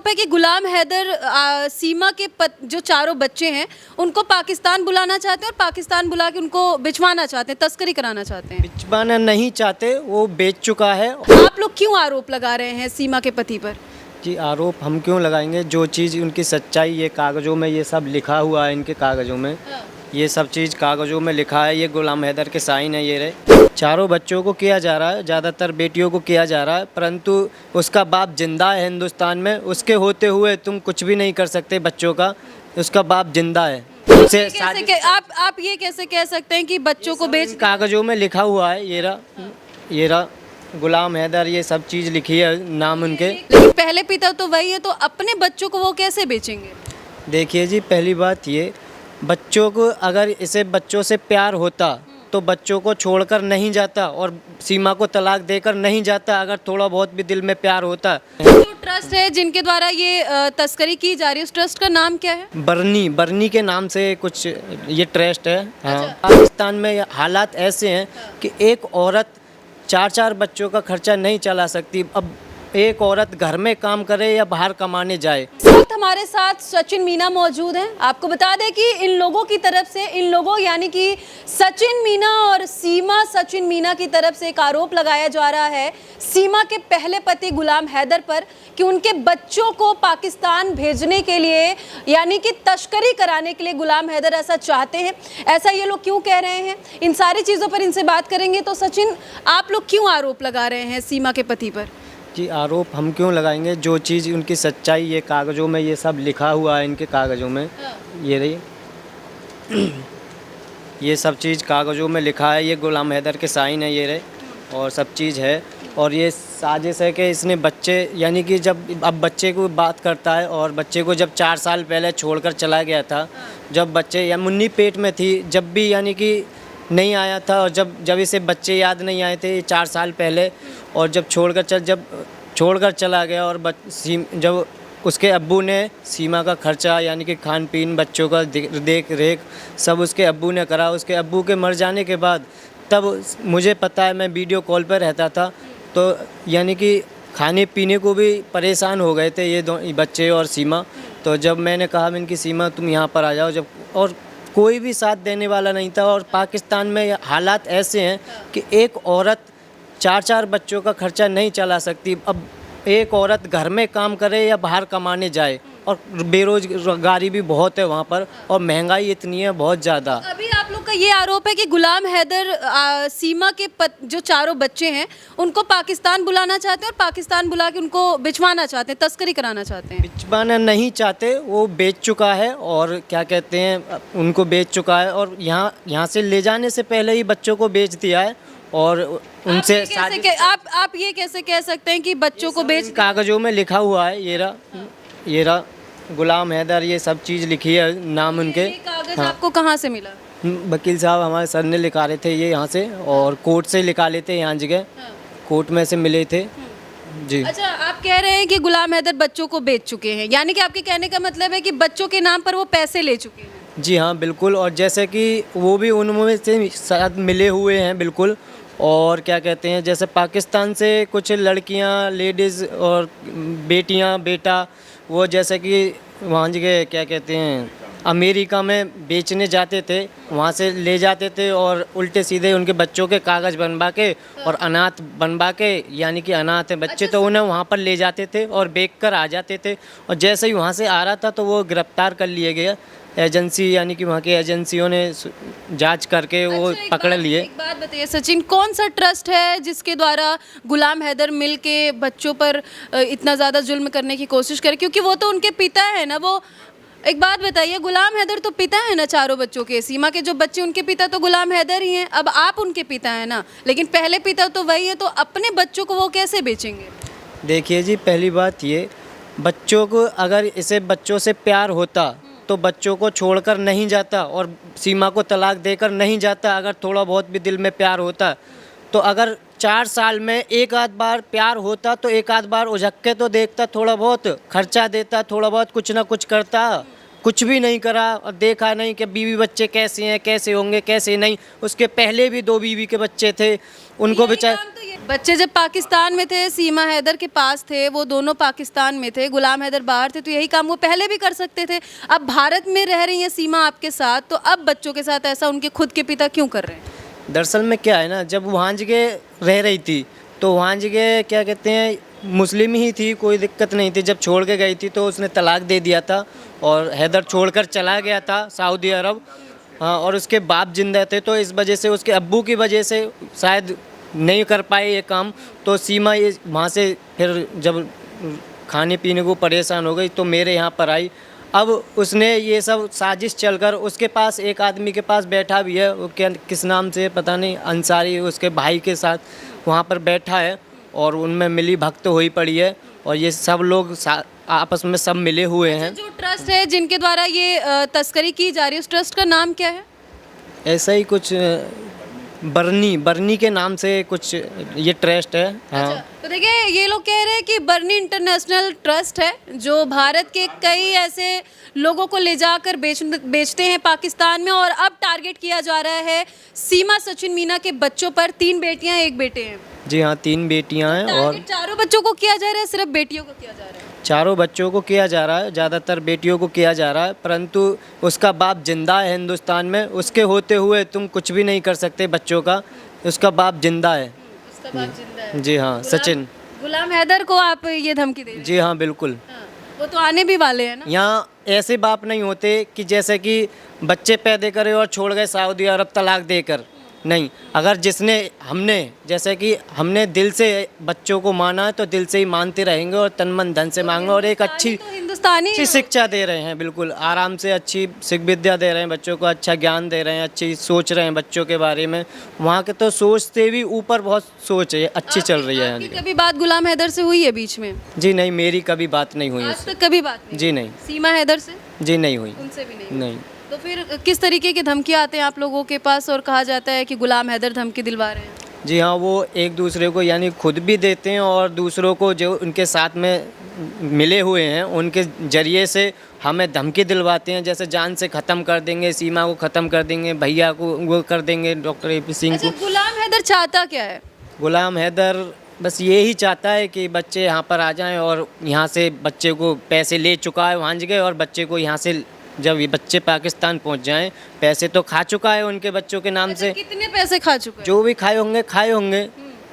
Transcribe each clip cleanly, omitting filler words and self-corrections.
आरोप है कि गुलाम हैदर सीमा के जो चारों बच्चे हैं उनको पाकिस्तान बुलाना चाहते हैं और पाकिस्तान बुला के उनको बिछवाना चाहते हैं, तस्करी कराना चाहते हैं। बिचवाना नहीं चाहते, वो बेच चुका है। आप लोग क्यों आरोप लगा रहे हैं सीमा के पति पर? जी आरोप हम क्यों लगाएंगे, जो चीज़ उनकी सच्चाई ये कागज़ों में ये सब लिखा हुआ है, इनके कागज़ों में ये सब चीज़ कागज़ों में लिखा है। ये गुलाम हैदर के साइन है। ये रहे, चारों बच्चों को किया जा रहा है, ज़्यादातर बेटियों को किया जा रहा है, परंतु उसका बाप जिंदा है हिंदुस्तान में। उसके होते हुए तुम कुछ भी नहीं कर सकते बच्चों का। उसका बाप जिंदा है। उसे आप ये कैसे कह सकते हैं कि बच्चों को बेच? कागज़ों में लिखा हुआ है। ये रहा गुलाम हैदर, ये सब चीज़ लिखी है, नाम उनके। लेकिन पहले पिता तो वही है, तो अपने बच्चों को वो कैसे बेचेंगे? देखिए जी, पहली बात ये, बच्चों को अगर इसे बच्चों से प्यार होता तो बच्चों को छोड़कर नहीं जाता और सीमा को तलाक देकर नहीं जाता, अगर थोड़ा बहुत भी दिल में प्यार होता। जो ट्रस्ट है जिनके द्वारा ये तस्करी की जा रही है, उस ट्रस्ट का नाम क्या है? बरनी के नाम से कुछ ये ट्रस्ट है। हाँ, पाकिस्तान में हालात ऐसे हैं कि एक औरत 4 बच्चों का खर्चा नहीं चला सकती। अब एक औरत घर में काम करे या बाहर कमाने जाए। इस वक्त हमारे साथ सचिन मीना मौजूद हैं। आपको बता दें कि इन लोगों की तरफ से, इन लोगों यानी कि सचिन मीना और सीमा सचिन मीना की तरफ से एक आरोप लगाया जा रहा है सीमा के पहले पति गुलाम हैदर पर कि उनके बच्चों को पाकिस्तान भेजने के लिए यानी कि तस्करी कराने के लिए गुलाम हैदर ऐसा चाहते हैं। ऐसा ये लोग क्यों कह रहे हैं, इन सारी चीज़ों पर इनसे बात करेंगे। तो सचिन, आप लोग क्यों आरोप लगा रहे हैं सीमा के पति पर? जी आरोप हम क्यों लगाएंगे, जो चीज़ उनकी सच्चाई ये कागज़ों में ये सब लिखा हुआ है, इनके कागज़ों में ये रही, ये सब चीज़ कागज़ों में लिखा है। ये गुलाम हैदर के साइन है। ये रहे, और सब चीज़ है। और ये साजिश है कि इसने बच्चे यानी कि जब अब बच्चे को बात करता है, और बच्चे को जब 4 साल पहले छोड़कर चला गया था, जब बच्चे या मुन्नी पेट में थी, जब भी यानी कि नहीं आया था, और जब इसे बच्चे याद नहीं आए थे 4 साल पहले, और जब छोड़कर चला गया, और जब उसके अब्बू ने सीमा का खर्चा यानी कि खान पीन, बच्चों का देख रेख सब उसके अब्बू ने करा। उसके अब्बू के मर जाने के बाद तब मुझे पता है, मैं वीडियो कॉल पर रहता था, तो यानी कि खाने पीने को भी परेशान हो गए थे ये बच्चे और सीमा। तो जब मैंने कहा इनकी सीमा तुम यहाँ पर आ जाओ, और कोई भी साथ देने वाला नहीं था। और पाकिस्तान में हालात ऐसे हैं कि एक औरत 4 बच्चों का खर्चा नहीं चला सकती। अब एक औरत घर में काम करे या बाहर कमाने जाए, और बेरोजगारी भी बहुत है वहाँ पर, और महंगाई इतनी है बहुत ज़्यादा। अभी आप लोग का ये आरोप है कि गुलाम हैदर सीमा के जो चारों बच्चे हैं उनको पाकिस्तान बुलाना चाहते हैं और पाकिस्तान बुला के उनको बिछवाना चाहते हैं, तस्करी कराना चाहते हैं। बिचवाना नहीं चाहते, वो बेच चुका है, और क्या कहते हैं, उनको बेच चुका है, और यहाँ से ले जाने से पहले ही बच्चों को बेच दिया है। और उनसे आप ये कैसे कह सकते हैं कि बच्चों को बेच? कागज़ों में लिखा हुआ है। ये रहा गुलाम हैदर, ये सब चीज़ लिखी है, नाम उनके। कागज आपको कहाँ से मिला? वकील साहब हमारे सर ने लिखा रहे थे ये यहाँ से, और कोर्ट से लिखा लेते यहाँ जगह, कोर्ट में से मिले थे जी। अच्छा, आप कह रहे हैं कि गुलाम हैदर बच्चों को बेच चुके हैं, यानी कि आपके कहने का मतलब है कि बच्चों के नाम पर वो पैसे ले चुके हैं? जी हाँ, बिल्कुल। और जैसे कि वो भी उनमें से शायद मिले हुए हैं, बिल्कुल। और क्या कहते हैं, जैसे पाकिस्तान से कुछ लड़कियां, लेडीज़ और बेटा, वो जैसे कि वहाँ जगह क्या कहते हैं, अमेरिका में बेचने जाते थे, वहाँ से ले जाते थे, और उल्टे सीधे उनके बच्चों के कागज़ बनवा के और अनाथ बनवा के, यानी कि अनाथ हैं बच्चे, तो उन्हें वहाँ पर ले जाते थे और बेच कर आ जाते थे। और जैसे ही वहाँ से आ रहा था तो वो गिरफ्तार कर लिए गए एजेंसी, यानी कि वहाँ की एजेंसियों ने जांच करके वो पकड़ लिए। एक बात बताइए सचिन, कौन सा ट्रस्ट है जिसके द्वारा गुलाम हैदर मिल के बच्चों पर इतना ज़्यादा जुल्म करने की कोशिश करे? क्योंकि वो तो उनके पिता है ना। वो एक बात बताइए, गुलाम हैदर तो पिता है ना चारों बच्चों के। सीमा के जो बच्चे, उनके पिता तो गुलाम हैदर ही हैं। अब आप उनके पिता हैं ना, लेकिन पहले पिता तो वही है, तो अपने बच्चों को वो कैसे बेचेंगे? देखिए जी, पहली बात ये, बच्चों को अगर इसे बच्चों से प्यार होता तो बच्चों को छोड़कर नहीं जाता और सीमा को तलाक देकर नहीं जाता, अगर थोड़ा बहुत भी दिल में प्यार होता। तो अगर 4 साल में एक आध बार प्यार होता तो एक आध बार उझक के तो देखता, थोड़ा बहुत खर्चा देता, थोड़ा बहुत कुछ ना कुछ करता, कुछ भी नहीं करा और देखा नहीं कि बीवी बच्चे कैसे हैं, कैसे होंगे, कैसे नहीं। उसके पहले भी 2 बीवी के बच्चे थे, उनको बेचारे बच्चे जब पाकिस्तान में थे, सीमा हैदर के पास थे, वो दोनों पाकिस्तान में थे, गुलाम हैदर बाहर थे, तो यही काम वो पहले भी कर सकते थे। अब भारत में रह रही हैं सीमा आपके साथ, तो अब बच्चों के साथ ऐसा उनके खुद के पिता क्यों कर रहे हैं? दरअसल में क्या है ना, जब वहाँ जगह रह रही थी तो वहाँ जगह क्या कहते हैं, मुस्लिम ही थी, कोई दिक्कत नहीं थी। जब छोड़ के गई थी तो उसने तलाक दे दिया था और हैदर छोड़कर चला गया था सऊदी अरब। हाँ, और उसके बाप जिंदा थे, तो इस वजह से उसके अब्बू की वजह से शायद नहीं कर पाए ये काम। तो सीमा ये वहाँ से फिर जब खाने पीने को परेशान हो गई तो मेरे यहाँ पर आई। अब उसने ये सब साजिश चलकर उसके पास एक आदमी के पास बैठा भी है, वो क्या किस नाम से पता नहीं, अंसारी, उसके भाई के साथ वहाँ पर बैठा है और उनमें मिली भक्त हुई पड़ी है और ये सब लोग आपस में सब मिले हुए हैं। जो ट्रस्ट है जिनके द्वारा ये तस्करी की जा रही है, उस ट्रस्ट का नाम क्या है? ऐसा ही कुछ बरनी के नाम से कुछ ये ट्रस्ट है। हाँ। अच्छा, तो देखिए ये लोग कह रहे हैं कि बर्नी इंटरनेशनल ट्रस्ट है जो भारत के कई ऐसे लोगों को ले जाकर बेचते हैं पाकिस्तान में, और अब टारगेट किया जा रहा है सीमा सचिन मीना के बच्चों पर। 3 बेटियां 1 बेटे हैं। जी हाँ, 3 बेटियां हैं। और टारगेट चारों बच्चों को किया जा रहा है, सिर्फ बेटियों को किया जा रहा है? चारों बच्चों को किया जा रहा है, ज़्यादातर बेटियों को किया जा रहा है, परंतु उसका बाप जिंदा है हिंदुस्तान में। उसके होते हुए तुम कुछ भी नहीं कर सकते बच्चों का। उसका बाप जिंदा है। उसका बाप जिंदा है। जी हाँ, सचिन गुलाम हैदर को आप ये धमकी दे रहे हैं? जी हाँ, बिल्कुल। हाँ, वो तो आने भी वाले हैं ना। यहाँ ऐसे बाप नहीं होते कि जैसे कि बच्चे पैदा करे और छोड़ गए सऊदी अरब तलाक देकर। नहीं, अगर जैसे कि हमने दिल से बच्चों को माना है तो दिल से ही मानते रहेंगे और तन मन धन से मांगेंगे। और एक अच्छी शिक्षा दे रहे हैं, बिल्कुल आराम से अच्छी शिक्षा विद्या दे रहे हैं बच्चों को, अच्छा ज्ञान दे रहे हैं, अच्छी सोच रहे हैं बच्चों के बारे में। वहाँ के तो सोच से भी ऊपर बहुत सोच है, अच्छी चल रही है। आपकी कभी बात गुलाम हैदर से हुई है बीच में? जी नहीं, मेरी कभी बात नहीं हुई आज तक कभी बात नहीं? जी नहीं। सीमा हैदर से? जी नहीं हुई। उनसे भी नहीं? नहीं। तो फिर किस तरीके की धमकी आते हैं आप लोगों के पास और कहा जाता है कि गुलाम हैदर धमकी दिलवा रहे हैं? जी हाँ, वो एक दूसरे को यानी खुद भी देते हैं और दूसरों को जो उनके साथ में मिले हुए हैं उनके जरिए से हमें धमकी दिलवाते हैं, जैसे जान से ख़त्म कर देंगे, सीमा को ख़त्म कर देंगे, भैया को वो कर देंगे, डॉक्टर AP सिंह को। अच्छा, गुलाम हैदर चाहता क्या है? गुलाम हैदर बस यही चाहता है कि बच्चे यहाँ पर आ जाएं और यहाँ से बच्चे को पैसे ले चुका है वहाँ जगह, और बच्चे को यहाँ से जब ये बच्चे पाकिस्तान पहुंच जाएं, पैसे तो खा चुका है उनके बच्चों के नाम से। कितने पैसे खा चुका है? जो भी खाए होंगे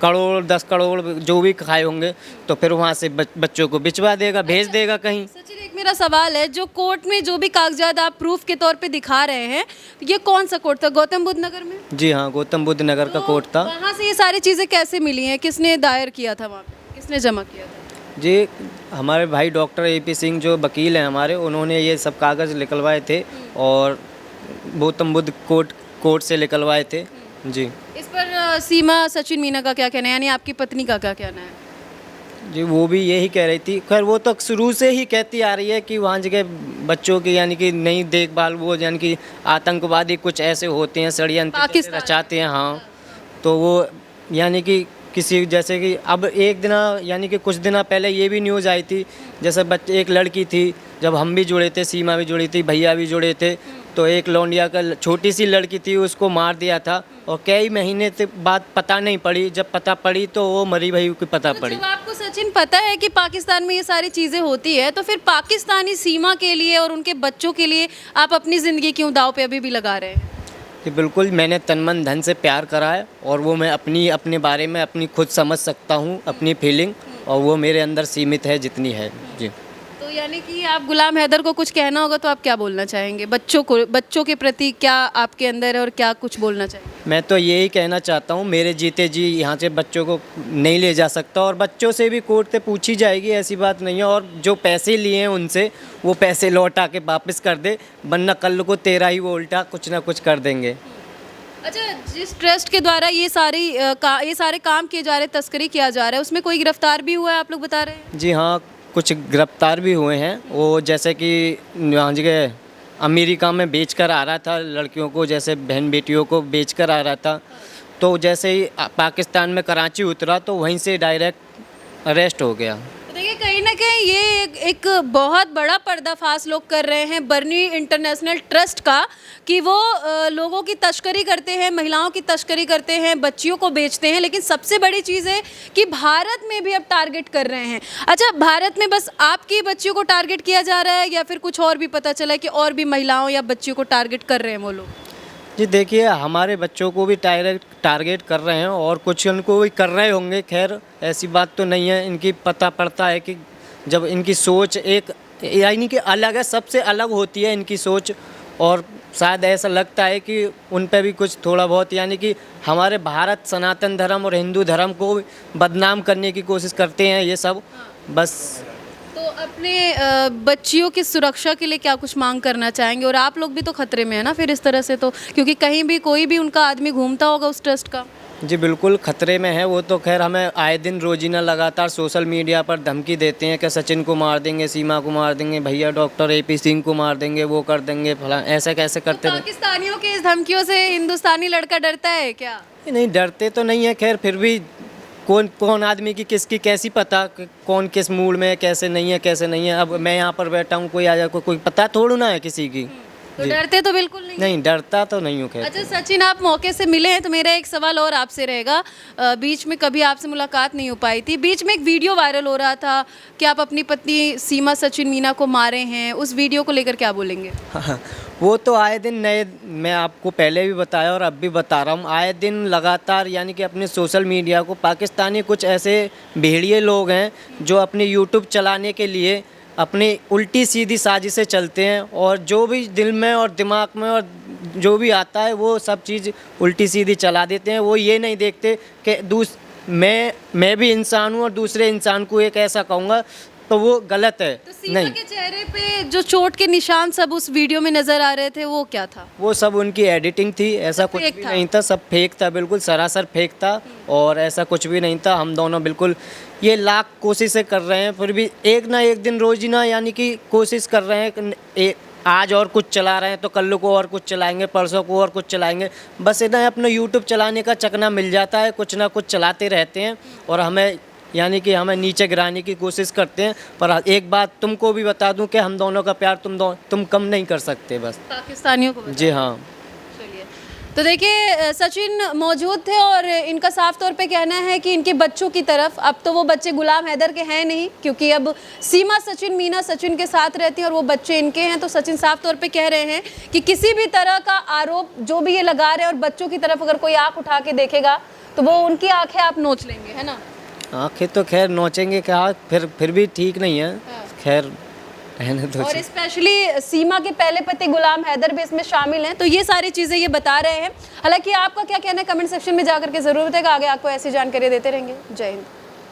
करोड़ 10 करोड़ जो भी खाए होंगे, तो फिर वहाँ से बच्चों को बिचवा देगा, भेज देगा कहीं। सचिन, एक मेरा सवाल है, जो कोर्ट में जो भी कागजात आप प्रूफ के तौर पे दिखा रहे हैं, ये कौन सा कोर्ट था? गौतम बुद्ध नगर में? जी हाँ, गौतम बुद्ध नगर का कोर्ट था। वहाँ से ये सारी चीज़ें कैसे मिली हैं? किसने दायर किया था वहाँ पे? किसने जमा किया था? जी, हमारे भाई डॉक्टर AP सिंह जो वकील हैं हमारे, उन्होंने ये सब कागज़ निकलवाए थे और गौतम बुद्ध कोर्ट से निकलवाए थे। जी। इस पर सीमा सचिन मीना का क्या कहना है, यानी आपकी पत्नी का क्या कहना है? जी, वो भी यही कह रही थी। खैर वो तो शुरू से ही कहती आ रही है कि वहाँ जगह बच्चों की यानी कि नहीं देखभाल, वो यानी कि आतंकवादी कुछ ऐसे होते हैं, षड्यंत्र रचाते हैं। हाँ, तो वो यानी कि किसी जैसे कि अब एक दिन यानी कि कुछ दिन पहले ये भी न्यूज़ आई थी, जैसे एक लड़की थी, जब हम भी जुड़े थे, सीमा भी जुड़ी थी, भैया भी जुड़े थे, तो एक लौंडिया का छोटी सी लड़की थी, उसको मार दिया था और कई महीने से बाद पता नहीं पड़ी। जब पता पड़ी तो वो मरी भई की पता पड़ी। जब आपको सचिन पता है कि पाकिस्तान में ये सारी चीज़ें होती है, तो फिर पाकिस्तानी सीमा के लिए और उनके बच्चों के लिए आप अपनी ज़िंदगी क्यों दाव पे अभी भी लगा रहे हैं? कि बिल्कुल मैंने तन मन धन से प्यार करा है और वो मैं अपने बारे में अपनी खुद समझ सकता हूँ, अपनी फीलिंग, और वो मेरे अंदर सीमित है जितनी है। जी। तो यानी कि आप गुलाम हैदर को कुछ कहना होगा तो आप क्या बोलना चाहेंगे? बच्चों के प्रति क्या आपके अंदर है और क्या कुछ बोलना चाहेंगे? मैं तो यही कहना चाहता हूँ, मेरे जीते जी यहाँ से बच्चों को नहीं ले जा सकता और बच्चों से भी कोर्ट से पूछी जाएगी, ऐसी बात नहीं है। और जो पैसे लिए हैं उनसे वो पैसे लौटा के वापस कर दे, वरना कल को तेरा ही वो उल्टा कुछ ना कुछ कर देंगे। अच्छा, जिस ट्रस्ट के द्वारा ये सारे काम किए जा रहे, तस्करी किया जा रहा है, उसमें कोई गिरफ्तार भी हुआ है आप लोग बता रहे हैं? जी हाँ, कुछ गिरफ्तार भी हुए हैं। वो जैसे कि यहाँ जगह अमेरिका में बेच कर आ रहा था लड़कियों को, जैसे बहन बेटियों को बेच कर आ रहा था, तो जैसे ही पाकिस्तान में कराची उतरा तो वहीं से डायरेक्ट अरेस्ट हो गया। तो देखिए, कहीं ना कहीं ये एक बहुत बड़ा पर्दाफाश लोग कर रहे हैं बर्नी इंटरनेशनल ट्रस्ट का कि वो लोगों की तस्करी करते हैं, महिलाओं की तस्करी करते हैं, बच्चियों को बेचते हैं। लेकिन सबसे बड़ी चीज़ है कि भारत में भी अब टारगेट कर रहे हैं। अच्छा, भारत में बस आपकी बच्चियों को टारगेट किया जा रहा है या फिर कुछ और भी पता चला है कि और भी महिलाओं या बच्चियों को टारगेट कर रहे हैं वो लोग? जी देखिए, हमारे बच्चों को भी टारगेट कर रहे हैं और कुछ उनको भी कर रहे होंगे। खैर ऐसी बात तो नहीं है। इनकी पता पड़ता है कि जब इनकी सोच एक यानी कि अलग है, सबसे अलग होती है इनकी सोच, और शायद ऐसा लगता है कि उन पे भी कुछ थोड़ा बहुत यानी कि हमारे भारत सनातन धर्म और हिंदू धर्म को बदनाम करने की कोशिश करते हैं ये सब। बस तो अपने बच्चियों की सुरक्षा के लिए क्या कुछ मांग करना चाहेंगे? और आप लोग भी तो खतरे में है ना फिर इस तरह से, तो क्योंकि कहीं भी कोई भी उनका आदमी घूमता होगा उस ट्रस्ट का। जी बिल्कुल खतरे में है वो तो। खैर हमें आए दिन रोजीना लगातार सोशल मीडिया पर धमकी देते हैं कि सचिन को मार देंगे, सीमा को मार देंगे, भैया डॉक्टर AP सिंह को मार देंगे, वो कर देंगे फला, ऐसे कैसे करते तो रहे। पाकिस्तानियों के इस धमकियों से हिंदुस्तानी लड़का डरता है क्या? नहीं डरते तो नहीं है। खैर फिर भी कौन कौन आदमी की किसकी कैसी पता कि कौन किस मूड में है, कैसे नहीं है, कैसे नहीं है। अब मैं यहाँ पर बैठा हूँ, कोई आ जाए, कोई पता थोड़ा ना है किसी की। तो डरते तो बिल्कुल नहीं डरता तो नहीं हूँ। खैर अच्छा सचिन, आप मौके से मिले हैं तो मेरा एक सवाल और आपसे रहेगा। बीच में कभी आपसे मुलाकात नहीं हो पाई थी। बीच में एक वीडियो वायरल हो रहा था कि आप अपनी पत्नी सीमा सचिन मीना को मारे हैं। उस वीडियो को लेकर क्या बोलेंगे? वो तो आए दिन नए, मैं आपको पहले भी बताया और अब भी बता रहा हूँ, आए दिन लगातार यानी कि अपने सोशल मीडिया को पाकिस्तानी कुछ ऐसे भेड़िए लोग हैं जो अपने यूट्यूब चलाने के लिए अपनी उल्टी सीधी साजिशें चलते हैं, और जो भी दिल में और दिमाग में और जो भी आता है वो सब चीज़ उल्टी सीधी चला देते हैं। वो ये नहीं देखते कि मैं भी इंसान हूँ और दूसरे इंसान को एक ऐसा कहूँगा तो वो गलत है। तो सीमा के चेहरे पे जो चोट के निशान सब उस वीडियो में नजर आ रहे थे वो क्या था? वो सब उनकी एडिटिंग थी, ऐसा कुछ भी नहीं था। सब फेक था, बिल्कुल सरासर फेक था, और ऐसा कुछ भी नहीं था। हम दोनों बिल्कुल ये लाख कोशिशें कर रहे हैं, फिर भी एक ना एक दिन रोजिना यानी कि कोशिश कर रहे हैं। आज और कुछ चला रहे हैं तो कल को और कुछ चलाएंगे, परसों को और कुछ चलाएंगे। बस इतना अपना यूट्यूब चलाने का चकना मिल जाता है, कुछ ना कुछ चलाते रहते हैं और हमें यानी कि हमें नीचे गिराने की कोशिश करते हैं। पर एक बात तुमको भी बता दूं कि हम दोनों का प्यार तुम कम नहीं कर सकते बस पाकिस्तानियों को। जी हाँ। चलिए, तो देखिए सचिन मौजूद थे और इनका साफ तौर पे कहना है कि इनके बच्चों की तरफ, अब तो वो बच्चे गुलाम हैदर के हैं नहीं, क्योंकि अब सीमा सचिन मीना सचिन के साथ रहती हैं और वो बच्चे इनके हैं। तो सचिन साफ तौर पे कह रहे हैं कि किसी भी तरह का आरोप जो भी ये लगा रहे हैं और बच्चों की तरफ अगर कोई आँख उठा के देखेगा तो वो उनकी आँखें आप नोच लेंगे, है ना? आँखें तो खैर नोचेंगे क्या, फिर भी ठीक नहीं है। खैर रहने दो। और स्पेशली सीमा के पहले पति गुलाम हैदर भी इसमें शामिल हैं। तो ये सारी चीज़ें ये बता रहे हैं। हालांकि आपका क्या कहना है कमेंट सेक्शन में जाकर के ज़रूर बताएगा। आगे आपको ऐसी जानकारी देते रहेंगे। जय हिंद।